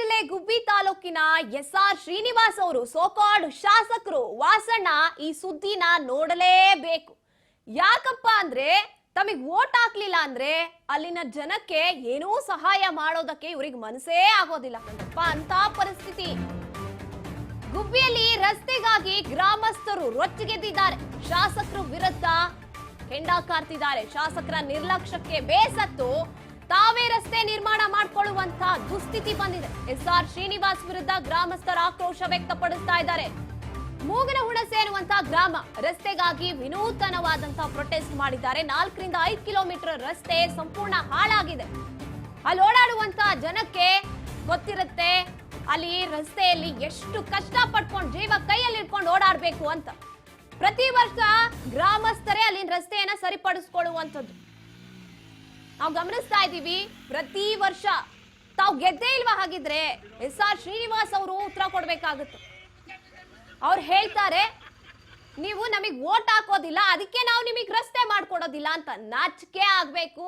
ಜಿಲ್ಲೆ ಗುಬ್ಬಿ ತಾಲೂಕಿನ ಎಸ್.ಆರ್. ಶ್ರೀನಿವಾಸ್ ಅವರು ಸೋಕಾಲ್ಡ್ ಶಾಸಕರು ವಾಸಣ್ಣ ಈ ಸುದ್ದಿನ ನೋಡಲೇಬೇಕು. ಯಾಕಪ್ಪ ಅಂದ್ರೆ ತಮಗೆ ವೋಟ್ ಹಾಕ್ಲಿಲ್ಲ ಅಂದ್ರೆ ಅಲ್ಲಿನ ಜನಕ್ಕೆ ಏನೂ ಸಹಾಯ ಮಾಡೋದಕ್ಕೆ ಇವರಿಗೆ ಮನಸ್ಸೇ ಆಗೋದಿಲ್ಲ ಕಣಪ್ಪ, ಅಂತ ಪರಿಸ್ಥಿತಿ. ಗುಬ್ಬಿಯಲ್ಲಿ ರಸ್ತೆಗಾಗಿ ಗ್ರಾಮಸ್ಥರು ರೊಚ್ಚಿಗೆದ್ದಿದ್ದಾರೆ. ಶಾಸಕರು ವಿರುದ್ಧ ಕೆಂಡ ಕಾರ್ತಿದ್ದಾರೆ. ಶಾಸಕರ ನಿರ್ಲಕ್ಷ್ಯಕ್ಕೆ ಬೇಸತ್ತು ತಾವೇ ರಸ್ತೆ ನಿರ್ಮಾಣ ಮಾಡಿಕೊಳ್ಳುವಂತ ದುಸ್ಥಿತಿ ಬಂದಿದೆ. ಎಸ್.ಆರ್. ಶ್ರೀನಿವಾಸ್ ವಿರುದ್ಧ ಗ್ರಾಮಸ್ಥರ ಆಕ್ರೋಶ ವ್ಯಕ್ತಪಡಿಸ್ತಾ ಇದ್ದಾರೆ. ಮೂಗಿನ ಹುಣಸೆ ಎನ್ನುವಂತ ಗ್ರಾಮ ರಸ್ತೆಗಾಗಿ ವಿನೂತನವಾದಂತಹ ಪ್ರೊಟೆಸ್ಟ್ ಮಾಡಿದ್ದಾರೆ. 4 ರಿಂದ 5 ಕಿಲೋಮೀಟರ್ ರಸ್ತೆ ಸಂಪೂರ್ಣ ಹಾಳಾಗಿದೆ. ಅಲ್ಲಿ ಓಡಾಡುವಂತ ಜನಕ್ಕೆ ಗೊತ್ತಿರುತ್ತೆ ಅಲ್ಲಿ ರಸ್ತೆಯಲ್ಲಿ ಎಷ್ಟು ಕಷ್ಟ ಪಟ್ಕೊಂಡು ಜೀವ ಕೈಯಲ್ಲಿ ಇಟ್ಕೊಂಡು ಓಡಾಡ್ಬೇಕು ಅಂತ. ಪ್ರತಿ ವರ್ಷ ಗ್ರಾಮಸ್ಥರೇ ಅಲ್ಲಿನ ರಸ್ತೆಯನ್ನ ಸರಿಪಡಿಸಿಕೊಳ್ಳುವಂಥದ್ದು ನಾವು ಗಮನಿಸ್ತಾ ಇದ್ದೀವಿ. ಪ್ರತಿ ವರ್ಷ ತಾವು ಗೆದ್ದೇ ಇಲ್ವಾ? ಹಾಗಿದ್ರೆ ಎಸ್.ಆರ್. ಶ್ರೀನಿವಾಸ್ ಅವರು ಉತ್ತರ ಕೊಡ್ಬೇಕಾಗುತ್ತೆ. ಅವ್ರು ಹೇಳ್ತಾರೆ ನೀವು ನಮಗ್ ವೋಟ್ ಹಾಕೋದಿಲ್ಲ, ಅದಕ್ಕೆ ನಾವು ನಿಮಗ್ ರಸ್ತೆ ಮಾಡ್ಕೊಡೋದಿಲ್ಲ ಅಂತ. ನಾಚಿಕೆ ಆಗ್ಬೇಕು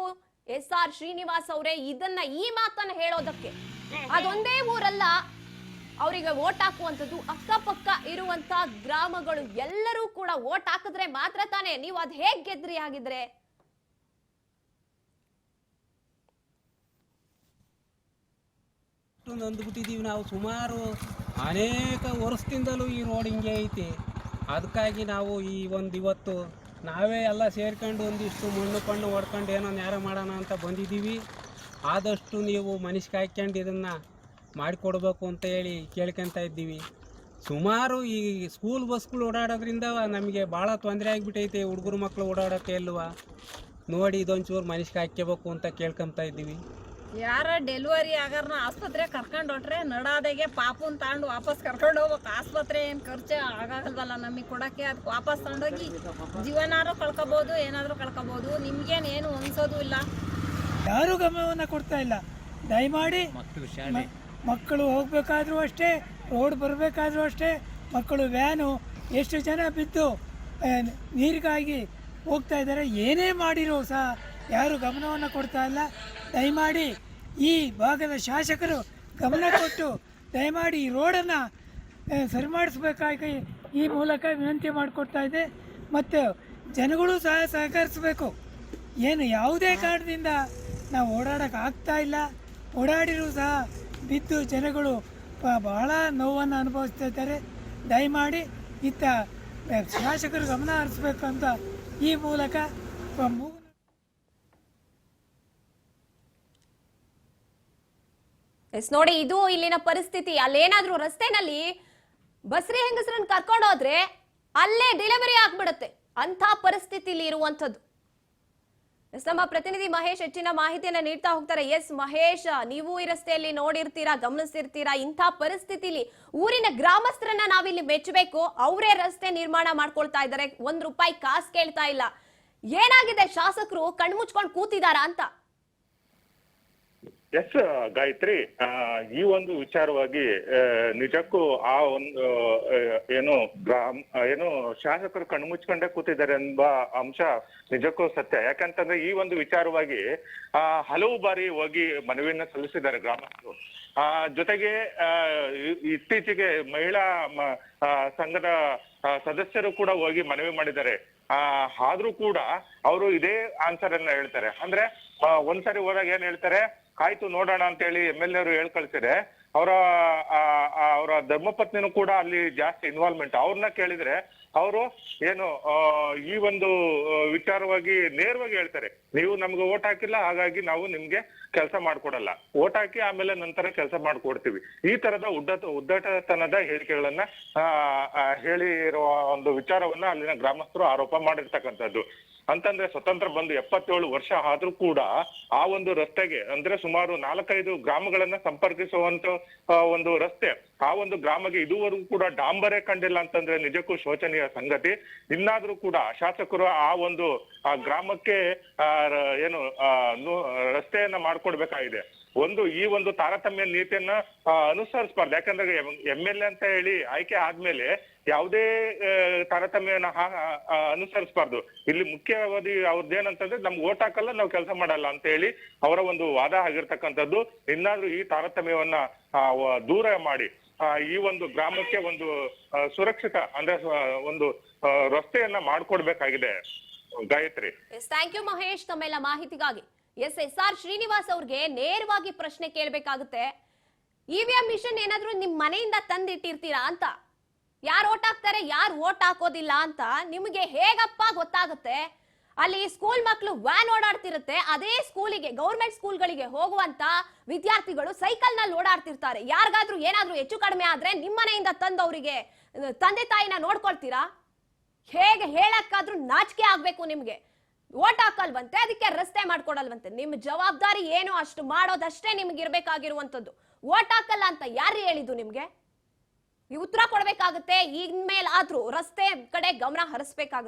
ಎಸ್.ಆರ್. ಶ್ರೀನಿವಾಸ್ ಅವರೇ ಈ ಮಾತನ್ನ ಹೇಳೋದಕ್ಕೆ. ಅದೊಂದೇ ಊರಲ್ಲ ಅವರಿಗೆ ವೋಟ್ ಹಾಕುವಂಥದ್ದು, ಅಕ್ಕಪಕ್ಕ ಇರುವಂತ ಗ್ರಾಮಗಳು ಎಲ್ಲರೂ ಕೂಡ ವೋಟ್ ಹಾಕಿದ್ರೆ ಮಾತ್ರ ತಾನೇ ನೀವು ಅದ್ ಹೇಗ್ ಗೆದ್ರಿ? ಆಗಿದ್ರೆ ನೊಂದ್ಬಿಟ್ಟಿದ್ದೀವಿ ನಾವು. ಸುಮಾರು ಅನೇಕ ವರ್ಷದಿಂದಲೂ ಈ ರೋಡ್ ಹಿಂಗೆ ಐತಿ. ಅದಕ್ಕಾಗಿ ನಾವು ಇವತ್ತು ನಾವೇ ಎಲ್ಲ ಸೇರ್ಕೊಂಡು ಒಂದಿಷ್ಟು ಮಣ್ಣು ಹೊಡ್ಕೊಂಡು ಏನೋ ನ್ಯಾರ ಮಾಡೋಣ ಅಂತ ಬಂದಿದ್ದೀವಿ. ಆದಷ್ಟು ನೀವು ಮನಸ್ಸಿಗೆ ಹಾಕ್ಕೊಂಡು ಇದನ್ನು ಮಾಡಿಕೊಡ್ಬೇಕು ಅಂತ ಹೇಳಿ ಕೇಳ್ಕೊತ ಇದ್ದೀವಿ. ಸುಮಾರು ಈ ಸ್ಕೂಲ್ ಬಸ್ಗಳು ಓಡಾಡೋದ್ರಿಂದ ನಮಗೆ ಭಾಳ ತೊಂದರೆ ಆಗಿಬಿಟ್ಟೈತೆ. ಹುಡುಗರು ಮಕ್ಕಳು ಓಡಾಡೋಕ್ಕೆ ಇಲ್ವಾ ನೋಡಿ, ಇದೊಂಚೂರು ಮನಸ್ಸಿಗೆ ಹಾಕ್ಕೋಬೇಕು ಅಂತ ಕೇಳ್ಕೊತಾ ಇದ್ದೀವಿ. ಯಾರ ಡೆಲಿವರಿ ಆಗಾರನ ಆಸ್ಪತ್ರೆ ಕರ್ಕೊಂಡು ಹೊಟ್ರೆ ನಡಾದೆಗೆ ಪಾಪುನ್ ತಗೊಂಡು ವಾಪಸ್ ಕರ್ಕೊಂಡು ಹೋಗ್ಬೇಕು. ಆಸ್ಪತ್ರೆ ಏನು ಖರ್ಚು ಆಗಲ್ವಲ್ಲ ನಮಗೆ ಕೊಡೋಕ್ಕೆ. ಅದಕ್ಕೆ ವಾಪಸ್ ತಗೊಂಡೋಗಿ ಜೀವನಾರು ಕಳ್ಕೊಬೋದು, ಏನಾದರೂ ಕಳ್ಕೊಬೋದು. ನಿಮ್ಗೇನು ಅನ್ಸೋದು ಇಲ್ಲ. ಯಾರೂ ಗಮನವನ್ನು ಕೊಡ್ತಾ ಇಲ್ಲ. ದಯಮಾಡಿ ಮಕ್ಕಳು ಹೋಗ್ಬೇಕಾದ್ರೂ ಅಷ್ಟೇ, ರೋಡ್ ಬರಬೇಕಾದ್ರೂ ಅಷ್ಟೇ, ಮಕ್ಕಳು ವ್ಯಾನು ಎಷ್ಟು ಜನ ಬಿದ್ದು ನೀರಿಗಾಗಿ ಹೋಗ್ತಾ ಇದ್ದಾರೆ. ಏನೇ ಮಾಡಿರೋ ಸಹ ಯಾರು ಗಮನವನ್ನು ಕೊಡ್ತಾ ಇಲ್ಲ. ದಯಮಾಡಿ ಈ ಭಾಗದ ಶಾಸಕರು ಗಮನ ಕೊಟ್ಟು ದಯಮಾಡಿ ಈ ರೋಡನ್ನು ಸರಿ ಮಾಡಿಸ್ಬೇಕಾಗಿ ಈ ಮೂಲಕ ವಿನಂತಿ ಮಾಡಿಕೊಡ್ತಾ ಇದೆ. ಮತ್ತು ಜನಗಳು ಸಹ ಸಹಕರಿಸಬೇಕು. ಏನು ಯಾವುದೇ ಕಾರಣದಿಂದ ನಾವು ಓಡಾಡೋಕೆ ಆಗ್ತಾ ಇಲ್ಲ. ಓಡಾಡಿರೂ ಸಹ ಬಿದ್ದು ಜನಗಳು ಬಹಳ ನೋವನ್ನು ಅನುಭವಿಸ್ತಾ ಇದ್ದಾರೆ. ದಯಮಾಡಿ ಇತ್ತ ಶಾಸಕರು ಗಮನ ಹರಿಸ್ಬೇಕು ಅಂತ ಈ ಮೂಲಕ ನೋಡಿ, ಇದು ಇಲ್ಲಿನ ಪರಿಸ್ಥಿತಿ. ಅಲ್ಲೇನಾದ್ರೂ ರಸ್ತೆನಲ್ಲಿ ಬಸ್ರಿ ಹೆಂಗಸರನ್ನ ಕರ್ಕೊಂಡು ಹೋದ್ರೆ ಅಲ್ಲೇ ಡೆಲಿವರಿ ಆಗ್ಬಿಡುತ್ತೆ. ಅಂತ ಪರಿಸ್ಥಿತಿಲಿ ಇರುವಂತದ್ದು. ನಮ್ಮ ಪ್ರತಿನಿಧಿ ಮಹೇಶ್ ಹೆಚ್ಚಿನ ಮಾಹಿತಿಯನ್ನ ನೀಡ್ತಾ ಹೋಗ್ತಾರೆ. ಎಸ್ ಮಹೇಶ್, ನೀವು ಈ ರಸ್ತೆಯಲ್ಲಿ ನೋಡಿರ್ತೀರಾ, ಗಮನಿಸಿರ್ತೀರಾ. ಇಂಥ ಪರಿಸ್ಥಿತಿಲಿ ಊರಿನ ಗ್ರಾಮಸ್ಥರನ್ನ ನಾವಿಲ್ಲಿ ಮೆಚ್ಚಬೇಕು. ಅವರೇ ರಸ್ತೆ ನಿರ್ಮಾಣ ಮಾಡ್ಕೊಳ್ತಾ ಇದ್ದಾರೆ. ₹1 ಕಾಸು ಕೇಳ್ತಾ ಇಲ್ಲ. ಏನಾಗಿದೆ? ಶಾಸಕರು ಕಣ್ಮುಚ್ಕೊಂಡು ಕೂತಿದಾರಾ ಅಂತ? ಎಸ್ ಗಾಯತ್ರಿ, ಈ ಒಂದು ವಿಚಾರವಾಗಿ ನಿಜಕ್ಕೂ ಆ ಒಂದು ಏನು ಶಾಸಕರು ಕಣ್ಮುಚ್ಕೊಂಡೇ ಕೂತಿದ್ದಾರೆ ಎಂಬ ಅಂಶ ನಿಜಕ್ಕೂ ಸತ್ಯ. ಯಾಕಂತಂದ್ರೆ ಈ ಒಂದು ವಿಚಾರವಾಗಿ ಹಲವು ಬಾರಿ ಹೋಗಿ ಮನವಿಯನ್ನ ಸಲ್ಲಿಸಿದ್ದಾರೆ ಗ್ರಾಮಸ್ಥರು. ಜೊತೆಗೆ ಇತ್ತೀಚೆಗೆ ಮಹಿಳಾ ಸಂಘದ ಸದಸ್ಯರು ಕೂಡ ಹೋಗಿ ಮನವಿ ಮಾಡಿದ್ದಾರೆ. ಆದ್ರೂ ಕೂಡ ಅವರು ಇದೇ ಆನ್ಸರ್ ಅನ್ನ ಹೇಳ್ತಾರೆ. ಅಂದ್ರೆ ಒಂದ್ಸರಿ ಹೋದಾಗ ಏನ್ ಹೇಳ್ತಾರೆ, ಆಯ್ತು ನೋಡೋಣ ಅಂತ ಹೇಳಿ MLA ಅವರು ಹೇಳ್ ಕಳ್ಸಿದ್ರೆ ಅವರ ಧರ್ಮಪತ್ನಿನೂ ಕೂಡ ಅಲ್ಲಿ ಜಾಸ್ತಿ ಇನ್ವಾಲ್ವ್ಮೆಂಟ್. ಅವ್ರನ್ನ ಕೇಳಿದ್ರೆ ಅವರು ಏನು ಈ ಒಂದು ವಿಚಾರವಾಗಿ ನೇರವಾಗಿ ಹೇಳ್ತಾರೆ, ನೀವು ನಮ್ಗೆ ಓಟ್ ಹಾಕಿಲ್ಲ, ಹಾಗಾಗಿ ನಾವು ನಿಮ್ಗೆ ಕೆಲಸ ಮಾಡ್ಕೊಡಲ್ಲ. ಓಟ್ ಹಾಕಿ ಆಮೇಲೆ ನಂತರ ಕೆಲಸ ಮಾಡ್ಕೊಡ್ತೀವಿ. ಈ ತರದ ಉದ್ದಟತನದ ಹೇಳಿಕೆಗಳನ್ನ ಹೇಳಿರುವ ಒಂದು ವಿಚಾರವನ್ನ ಅಲ್ಲಿನ ಗ್ರಾಮಸ್ಥರು ಆರೋಪ ಮಾಡಿರ್ತಕ್ಕಂಥದ್ದು. ಅಂತಂದ್ರೆ ಸ್ವತಂತ್ರ ಬಂದು 77 ವರ್ಷ ಆದ್ರೂ ಕೂಡ ಆ ಒಂದು ರಸ್ತೆಗೆ ಅಂದ್ರೆ ಸುಮಾರು 4-5 ಗ್ರಾಮಗಳನ್ನ ಸಂಪರ್ಕಿಸುವಂತ ಒಂದು ರಸ್ತೆ, ಆ ಒಂದು ಗ್ರಾಮಕ್ಕೆ ಇದುವರೆಗೂ ಕೂಡ ಡಾಂಬರೇ ಕಂಡಿಲ್ಲ ಅಂತಂದ್ರೆ ನಿಜಕ್ಕೂ ಶೋಚನೀಯ ಸಂಗತಿ. ಇನ್ನಾದ್ರೂ ಕೂಡ ಶಾಸಕರು ಆ ಒಂದು ಗ್ರಾಮಕ್ಕೆ ಏನು ರಸ್ತೆಯನ್ನ ಮಾಡ್ಕೊಡ್ಬೇಕಾಗಿದೆ. ಈ ಒಂದು ತಾರತಮ್ಯ ನೀತಿಯನ್ನ ಅನುಸರಿಸಬಾರ್ದು. ಯಾಕಂದ್ರೆ MLA ಅಂತ ಹೇಳಿ ಆಯ್ಕೆ ಆದ್ಮೇಲೆ ಯಾವುದೇ ತಾರತಮ್ಯನ ಅನುಸರಿಸಬಾರ್ದು. ಇಲ್ಲಿ ಮುಖ್ಯವಾದಿ ಅವ್ರದ್ದೇನಂತಂದ್ರೆ ನಮ್ಗೆ ಓಟ್ ಹಾಕಲ್ಲ, ನಾವು ಕೆಲಸ ಮಾಡಲ್ಲ ಅಂತ ಹೇಳಿ ಅವರ ಒಂದು ವಾದ ಆಗಿರ್ತಕ್ಕಂಥದ್ದು. ಇನ್ನಾದ್ರೂ ಈ ತಾರತಮ್ಯವನ್ನ ದೂರ ಮಾಡಿ ಈ ಒಂದು ಗ್ರಾಮಕ್ಕೆ ಒಂದು ಸುರಕ್ಷಿತ ಅಂದ್ರೆ ಒಂದು ರಸ್ತೆಯನ್ನ ಮಾಡ್ಕೊಡ್ಬೇಕಾಗಿದೆ. ಗಾಯತ್ರಿ. ಥ್ಯಾಂಕ್ ಯು ಮಹೇಶ್ ತಮ್ಮೆಲ್ಲ ಮಾಹಿತಿಗಾಗಿ. SR ಶ್ರೀನಿವಾಸ್ ಅವ್ರಿಗೆ ನೇರವಾಗಿ ಪ್ರಶ್ನೆ ಕೇಳಬೇಕಾಗುತ್ತೆ. EVM ಮಿಷನ್ ಏನಾದ್ರೂ ನಿಮ್ ಮನೆಯಿಂದ ತಂದಿಟ್ಟಿರ್ತೀರಾ ಅಂತ, ಯಾರು ಓಟ್ ಹಾಕ್ತಾರೆ ಯಾರು ಓಟ್ ಹಾಕೋದಿಲ್ಲ ಅಂತ ನಿಮಗೆ ಹೇಗಪ್ಪ ಗೊತ್ತಾಗುತ್ತೆ? ಅಲ್ಲಿ ಸ್ಕೂಲ್ ಮಕ್ಕಳು ವ್ಯಾನ್ ಓಡಾಡ್ತಿರುತ್ತೆ, ಅದೇ ಸ್ಕೂಲಿಗೆ ಗೌರ್ಮೆಂಟ್ ಸ್ಕೂಲ್ಗಳಿಗೆ ಹೋಗುವಂತ ವಿದ್ಯಾರ್ಥಿಗಳು ಸೈಕಲ್ ನಲ್ಲಿ ಓಡಾಡ್ತಿರ್ತಾರೆ. ಯಾರಿಗಾದ್ರೂ ಏನಾದ್ರೂ ಹೆಚ್ಚು ಕಡಿಮೆ ಆದ್ರೆ ನಿಮ್ಮನೆಯಿಂದ ತಂದವರಿಗೆ ತಂದೆ ತಾಯಿನ ನೋಡ್ಕೊಳ್ತೀರಾ? ಹೇಗೆ ಹೇಳಕ್ಕಾದ್ರೂ ನಾಚಿಕೆ ಆಗ್ಬೇಕು ನಿಮ್ಗೆ. ಓಟ್ ಹಾಕಲ್ವಂತೆ, ಅದಕ್ಕೆ ರಸ್ತೆ ಮಾಡ್ಕೊಡಲ್ವಂತೆ. ನಿಮ್ ಜವಾಬ್ದಾರಿ ಏನು ಅಷ್ಟು ಮಾಡೋದಷ್ಟೇ ನಿಮ್ಗೆ ಇರ್ಬೇಕಾಗಿರುವಂತದ್ದು. ಓಟ್ ಹಾಕಲ್ಲ ಅಂತ ಯಾರು ಹೇಳಿದ್ದು ನಿಮ್ಗೆ? ನೀವು ಉತ್ತರ ಕೊಡ್ಬೇಕಾಗುತ್ತೆ. ಇನ್ಮೇಲಾದ್ರೂ ರಸ್ತೆ ಕಡೆ ಗಮನ ಹರಿಸ್ಬೇಕಾಗುತ್ತೆ.